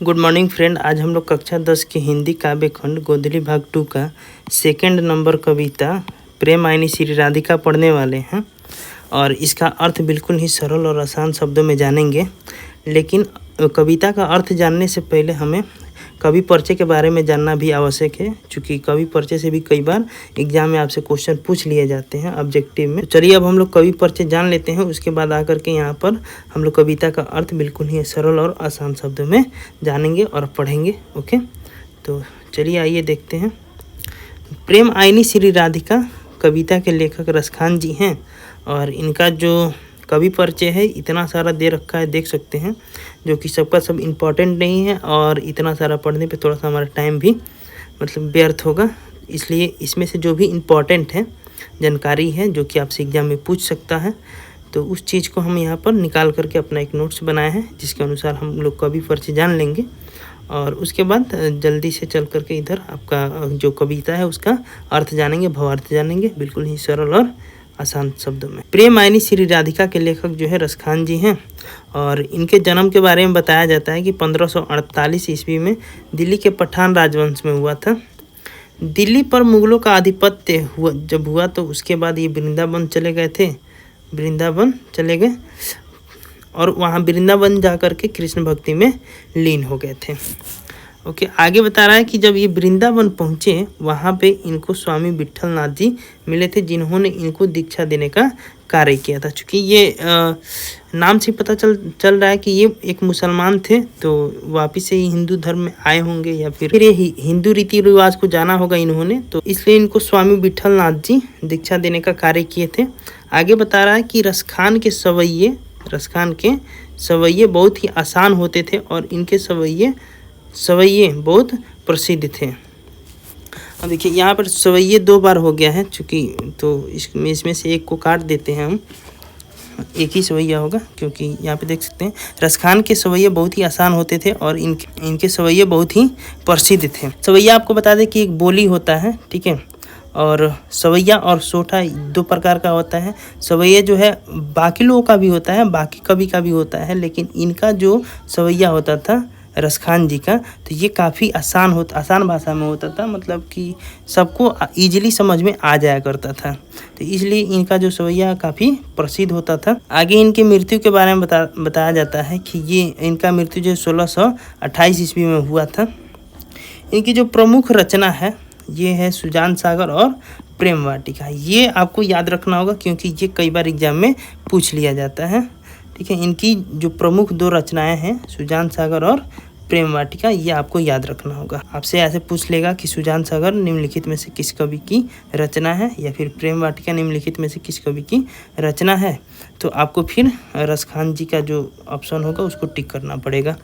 Good morning friend. आज हम लोग कक्षा 10 के हिंदी काव्य खंड गोंधली भाग 2 का सेकंड नंबर कविता प्रेम आईनी श्री राधिका पढ़ने वाले हैं और इसका अर्थ बिल्कुल ही सरल और आसान शब्दों में जानेंगे। लेकिन कविता का अर्थ जानने से पहले हमें कवि परिचय के बारे में जानना भी आवश्यक है, क्योंकि कवि परिचय से भी कई बार एग्जाम में आपसे क्वेश्चन पूछ लिए जाते हैं ऑब्जेक्टिव में। तो चलिए अब हम लोग कवि परिचय जान लेते हैं, उसके बाद आकर के यहाँ पर हम लोग कविता का अर्थ बिल्कुल ही सरल और आसान शब्दों में जानेंगे और पढ़ेंगे। ओके, तो चलिए आइए देखते हैं। प्रेम आईनी श्री राधिका कविता के लेखक रसखान जी हैं और इनका जो कवि परिचय है इतना सारा दे रखा है, देख सकते हैं, जो कि सबका सब इम्पॉर्टेंट नहीं है और इतना सारा पढ़ने पे थोड़ा सा हमारा टाइम भी व्यर्थ होगा। इसलिए इसमें से जो भी इम्पॉर्टेंट है जानकारी है जो कि आपसे एग्जाम में पूछ सकता है, तो उस चीज़ को हम यहाँ पर निकाल करके अपना एक नोट्स बनाए हैं, जिसके अनुसार हम लोग कवि परिचय जान लेंगे और उसके बाद जल्दी से चल करके इधर आपका जो कविता है उसका अर्थ जानेंगे, भावार्थ जानेंगे, बिल्कुल ही सरल और आसान शब्दों में। प्रेम आईनी श्री राधिका के लेखक जो है रसखान जी हैं और इनके जन्म के बारे में बताया जाता है कि 1548 ईस्वी में दिल्ली के पठान राजवंश में हुआ था। दिल्ली पर मुगलों का आधिपत्य हुआ तो उसके बाद ये वृंदावन चले गए और वहाँ वृंदावन जा कर के कृष्ण भक्ति में लीन हो गए थे। ओके, आगे बता रहा है कि जब ये वृंदावन पहुँचे वहाँ पे इनको स्वामी विट्ठल नाथ जी मिले थे, जिन्होंने इनको दीक्षा देने का कार्य किया था। चूँकि ये नाम से पता चल रहा है कि ये एक मुसलमान थे, तो वापिस से हिंदू धर्म में आए होंगे या फिर ये हिंदू रीति रिवाज को जाना होगा इन्होंने, तो इसलिए इनको स्वामी विट्ठल नाथ जी दीक्षा देने का कार्य किए थे। आगे बता रहा है कि रसखान के सवैये बहुत ही आसान होते थे और इनके सवैये बहुत प्रसिद्ध थे। अब देखिए यहाँ पर सवैये 2 बार हो गया है, चूँकि तो इसमें से एक को काट देते हैं हम, एक ही सवैया होगा, क्योंकि यहाँ पे देख सकते हैं रसखान के सवैये बहुत ही आसान होते थे और इनके सवैये बहुत ही प्रसिद्ध थे। सवैया आपको बता दें कि एक बोली होता है, ठीक है, और सवैया और सोठा 2 प्रकार का होता है। सवैया जो है बाकी लोगों का भी होता है, बाकी कवि का भी होता है, लेकिन इनका जो सवैया होता था रसखान जी का, तो ये काफ़ी आसान भाषा में होता था, मतलब कि सबको ईजिली समझ में आ जाया करता था, तो इसलिए इनका जो सवैया काफ़ी प्रसिद्ध होता था। आगे इनकी मृत्यु के बारे में बताया जाता है कि ये इनका मृत्यु जो 1628 ईस्वी में हुआ था। इनकी जो प्रमुख रचना है ये है सुजान सागर और प्रेम वाटिका। ये आपको याद रखना होगा क्योंकि ये कई बार एग्जाम में पूछ लिया जाता है, ठीक है। इनकी जो प्रमुख 2 रचनाएं हैं सुजान सागर और प्रेम वाटिका, ये आपको याद रखना होगा। आपसे ऐसे पूछ लेगा कि सुजान सागर निम्नलिखित में से किस कवि की रचना है या फिर प्रेम वाटिका निम्नलिखित में से किस कवि की रचना है, तो आपको फिर रसखान जी का जो ऑप्शन होगा उसको टिक करना पड़ेगा।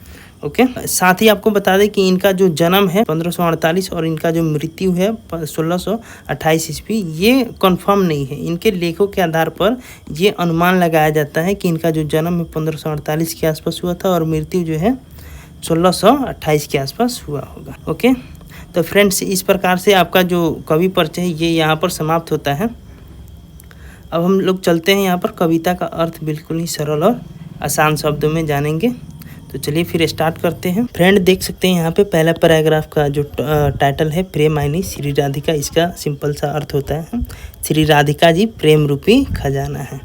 ओके, साथ ही आपको बता दें कि इनका जो जन्म है 1548 और इनका जो मृत्यु है 1628 ईस्वी, ये कंफर्म नहीं है। इनके लेखों के आधार पर ये अनुमान लगाया जाता है कि इनका जो जन्म है 1548 के आसपास हुआ था और मृत्यु जो है 1628 के आसपास हुआ होगा। ओके, तो फ्रेंड्स इस प्रकार से आपका जो कवि परिचय है ये यहाँ पर समाप्त होता है। अब हम लोग चलते हैं यहाँ पर कविता का अर्थ बिल्कुल ही सरल और आसान शब्दों में जानेंगे। तो चलिए फिर स्टार्ट करते हैं। फ्रेंड देख सकते हैं यहाँ पे पहला पैराग्राफ का जो टाइटल है प्रेम आईनी श्री राधिका, इसका सिंपल सा अर्थ होता है श्री राधिका जी प्रेम रूपी खजाना है।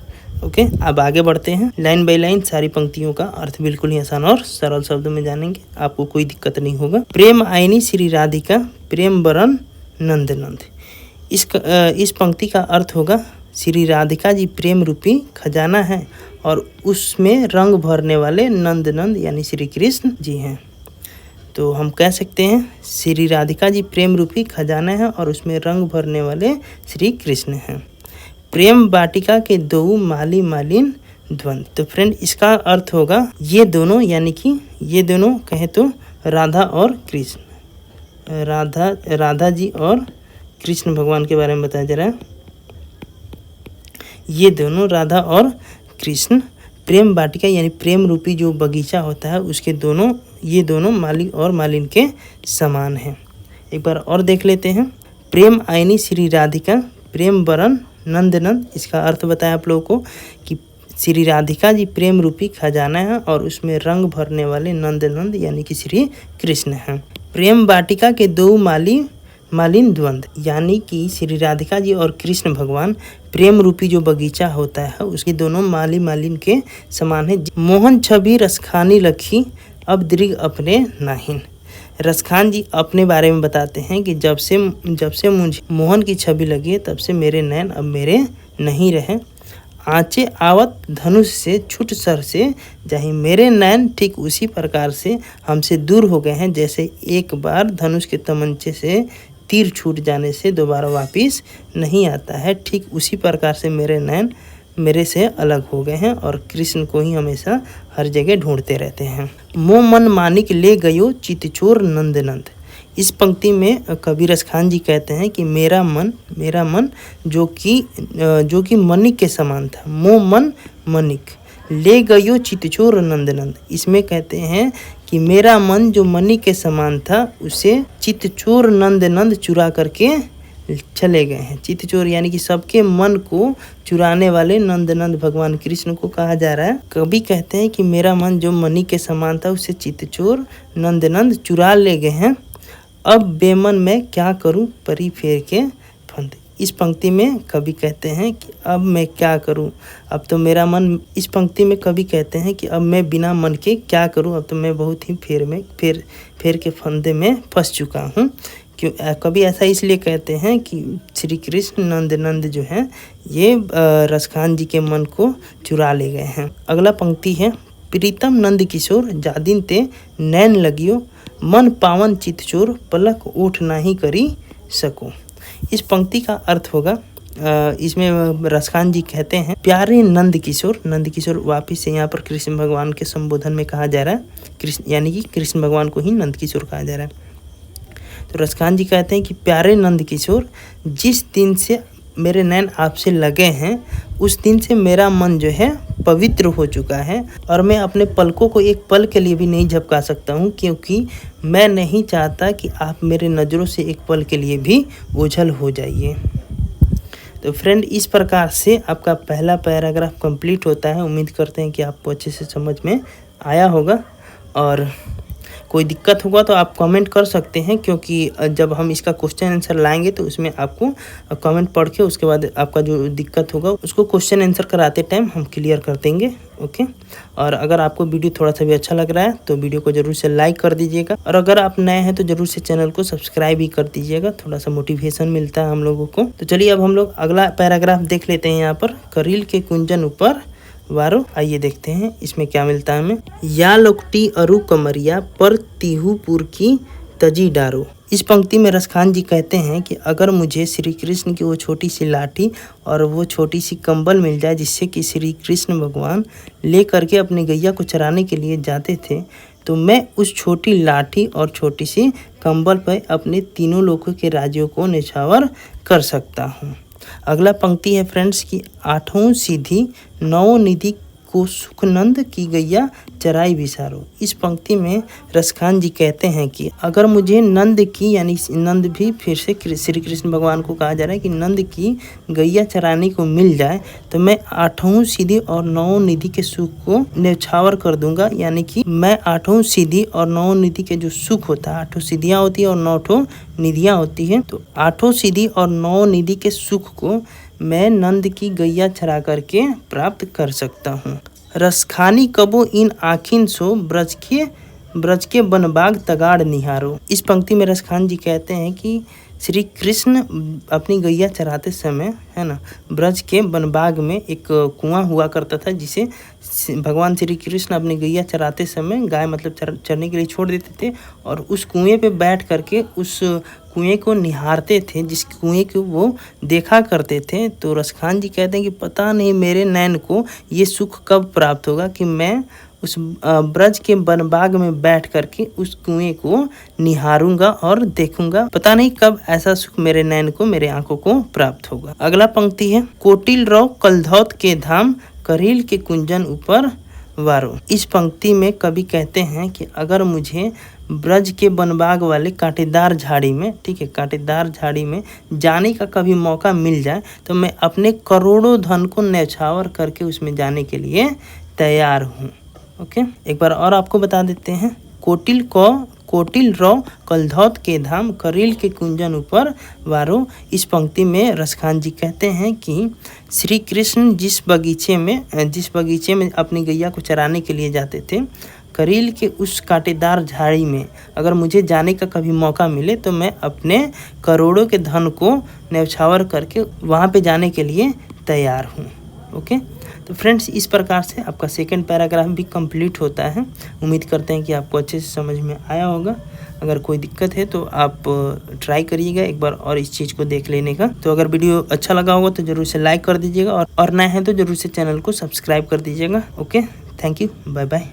ओके, अब आगे बढ़ते हैं। लाइन बाय लाइन सारी पंक्तियों का अर्थ बिल्कुल ही आसान और सरल शब्दों में जानेंगे, आपको कोई दिक्कत नहीं होगा। प्रेम आईनी श्री राधिका प्रेम बरन नंद नंद, इस पंक्ति का अर्थ होगा श्री राधिका जी प्रेम रूपी खजाना है और उसमें रंग भरने वाले नंद यानी श्री कृष्ण जी हैं। तो हम कह सकते हैं श्री राधिका जी प्रेम रूपी खजाना है और उसमें रंग भरने वाले श्री कृष्ण हैं। प्रेम वाटिका के 2 माली मालिन द्वंद, तो फ्रेंड इसका अर्थ होगा ये दोनों, यानी कि ये दोनों कहें तो राधा और कृष्ण, राधा जी और कृष्ण भगवान के बारे में बताया जा रहा है। ये दोनों राधा और कृष्ण प्रेम वाटिका यानी प्रेम रूपी जो बगीचा होता है उसके ये दोनों माली और मालिन के समान हैं। एक बार और देख लेते हैं। प्रेम आईनी श्री राधिका प्रेम बरन नंद, इसका अर्थ बताया आप लोगों को कि श्री राधिका जी प्रेम रूपी खजाना है और उसमें रंग भरने वाले नंद नंद यानी कि श्री कृष्ण हैं। प्रेम वाटिका के दो मालिन द्वंद यानी कि श्री राधिका जी और कृष्ण भगवान प्रेम रूपी जो बगीचा होता है उसके दोनों मालिन के समान है। मोहन छवि रसखानी लखी अब दृग अपने नाहिन। रसखान जी अपने बारे में बताते हैं कि जब से मुझे मोहन की छवि लगी है तब से मेरे नैन अब मेरे नहीं रहे। आँचे आवत धनुष से छूट सर से जाहि मेरे नैन ठीक उसी प्रकार से हमसे दूर हो गए हैं जैसे एक बार धनुष के तमंचे से तीर छूट जाने से दोबारा वापस नहीं आता है। ठीक उसी प्रकार से मेरे नैन मेरे से अलग हो गए हैं और कृष्ण को ही हमेशा हर जगह ढूंढते रहते हैं। मोह मन मानिक ले गयो चितचोर नंद नंद। इस पंक्ति में कवि रसखान जी कहते हैं कि मेरा मन जो कि मणिक के समान था। मोह मन मणिक ले गयो चितचोर नंद नंद। इसमें कहते हैं कि मेरा मन जो मणि के समान था उसे चितचोर नंद नंद चुरा करके चले गए हैं। चितचोर यानी कि सबके मन को चुराने वाले नंद नंद भगवान कृष्ण को कहा जा रहा है। कवि कहते हैं कि मेरा मन जो मणि के समान था उसे चितचोर नंद नंद चुरा ले गए हैं। अब बेमन में क्या करूं परी फेर के फंद। इस पंक्ति में कवि कहते हैं कि अब मैं क्या करूं, अब तो मेरा मन। इस पंक्ति में कवि कहते हैं कि अब मैं बिना मन के क्या करूं, अब तो मैं बहुत ही फेर के फंदे में फंस चुका हूं। क्यों कवि ऐसा इसलिए कहते हैं कि श्री कृष्ण नंद जो हैं ये रसखान जी के मन को चुरा ले गए हैं। अगला पंक्ति है प्रीतम नंद किशोर जादिन ते नैन लगियो मन पावन चितचोर पलक ओठ नाही करी सको। इस पंक्ति का अर्थ होगा इसमें रसखान जी कहते हैं प्यारे नंद किशोर वापिस से यहाँ पर कृष्ण भगवान के संबोधन में कहा जा रहा है। कृष्ण यानी कि कृष्ण भगवान को ही नंद किशोर कहा जा रहा है। तो रसखान जी कहते हैं कि प्यारे नंद किशोर जिस दिन से मेरे नैन आपसे लगे हैं उस दिन से मेरा मन जो है पवित्र हो चुका है और मैं अपने पलकों को एक पल के लिए भी नहीं झपका सकता हूँ क्योंकि मैं नहीं चाहता कि आप मेरे नज़रों से एक पल के लिए भी ओझल हो जाइए। तो फ्रेंड इस प्रकार से आपका पहला पैराग्राफ कंप्लीट होता है। उम्मीद करते हैं कि आपको अच्छे से समझ में आया होगा और कोई दिक्कत होगा तो आप कमेंट कर सकते हैं क्योंकि जब हम इसका क्वेश्चन आंसर लाएंगे तो उसमें आपको कमेंट पढ़ के उसके बाद आपका जो दिक्कत होगा उसको क्वेश्चन आंसर कराते टाइम हम क्लियर कर देंगे। ओके, और अगर आपको वीडियो थोड़ा सा भी अच्छा लग रहा है तो वीडियो को जरूर से लाइक कर दीजिएगा और अगर आप नए हैं तो जरूर से चैनल को सब्सक्राइब भी कर दीजिएगा, थोड़ा सा मोटिवेशन मिलता है हम लोगों को। तो चलिए अब हम लोग अगला पैराग्राफ देख लेते हैं। यहाँ पर करील के कुंजन ऊपर वारो, आइए देखते हैं इसमें क्या मिलता है हमें। या लोकटी अरु कमरिया पर तिहुपुर की तजी डारो। इस पंक्ति में रसखान जी कहते हैं कि अगर मुझे श्री कृष्ण की वो छोटी सी लाठी और वो छोटी सी कंबल मिल जाए जिससे कि श्री कृष्ण भगवान ले करके अपने गैया को चराने के लिए जाते थे तो मैं उस छोटी लाठी और छोटी सी कंबल पर अपने तीनों लोगों के राज्यों को निछावर कर सकता हूँ। अगला पंक्ति है फ्रेंड्स की आठों सीधी नौ निधि को सुखनंद की गैया चराई बिसारो। इस पंक्ति में रसखान जी कहते हैं कि अगर मुझे नंद की यानी नंद भी फिर से श्री कृष्ण भगवान को कहा जा रहा है कि नंद की गैया चराने को मिल जाए तो मैं आठों सीधी और नौ निधि के सुख को न्यौछावर कर दूंगा। यानी कि मैं आठों सीधी और नौ निधि के जो सुख होता है, आठों सीधियाँ होती है और 9 निधियाँ होती हैं, तो आठों सीधी और 9 निधि के सुख को मैं नंद की गैया चरा करके प्राप्त कर सकता हूँ। रसखानी कबो इन आखिन सो ब्रज के बनबाग तगाड़ निहारो। इस पंक्ति में रसखान जी कहते हैं कि श्री कृष्ण अपनी गैया चराते समय है ना ब्रज के बनबाग में एक कुआं हुआ करता था जिसे भगवान श्री कृष्ण अपनी गैया चराते समय गाय मतलब चरने के लिए छोड़ देते थे और उस कुएं पे बैठ करके उस कुएं को निहारते थे, जिस कुएं को वो देखा करते थे। तो रसखान जी कहते हैं कि पता नहीं मेरे नैन को ये सुख कब प्राप्त होगा कि मैं उस ब्रज के बनबाग में बैठ करके उस कुएं को निहारूंगा और देखूंगा। पता नहीं कब ऐसा सुख मेरे नैन को, मेरे आंखों को प्राप्त होगा। अगला पंक्ति है कोटिल रौ कलधौत के धाम करील के कुंजन ऊपर वारो। इस पंक्ति में कवि कहते हैं कि अगर मुझे ब्रज के बनबाग वाले कांटेदार झाड़ी में, ठीक है, कांटेदार झाड़ी में जाने का कभी मौका मिल जाए तो मैं अपने करोड़ों धन को न्यौछावर करके उसमें जाने के लिए तैयार हूँ। ओके, एक बार और आपको बता देते हैं। कोटिल रौ कलधौत के धाम, करील के कुंजन ऊपर वारो। इस पंक्ति में रसखान जी कहते हैं कि श्री कृष्ण जिस बगीचे में अपनी गैया को चराने के लिए जाते थे, करील के उस कांटेदार झाड़ी में अगर मुझे जाने का कभी मौका मिले तो मैं अपने करोड़ों के धन को न्यौछावर करके वहाँ पे जाने के लिए तैयार हूँ। ओके, तो फ्रेंड्स इस प्रकार से आपका सेकंड पैराग्राफ भी कंप्लीट होता है। उम्मीद करते हैं कि आपको अच्छे से समझ में आया होगा। अगर कोई दिक्कत है तो आप ट्राई करिएगा एक बार और इस चीज़ को देख लेने का। तो अगर वीडियो अच्छा लगा होगा तो ज़रूर से लाइक कर दीजिएगा और नए हैं तो ज़रूर से चैनल को सब्सक्राइब कर दीजिएगा। Okay, thank you, bye bye.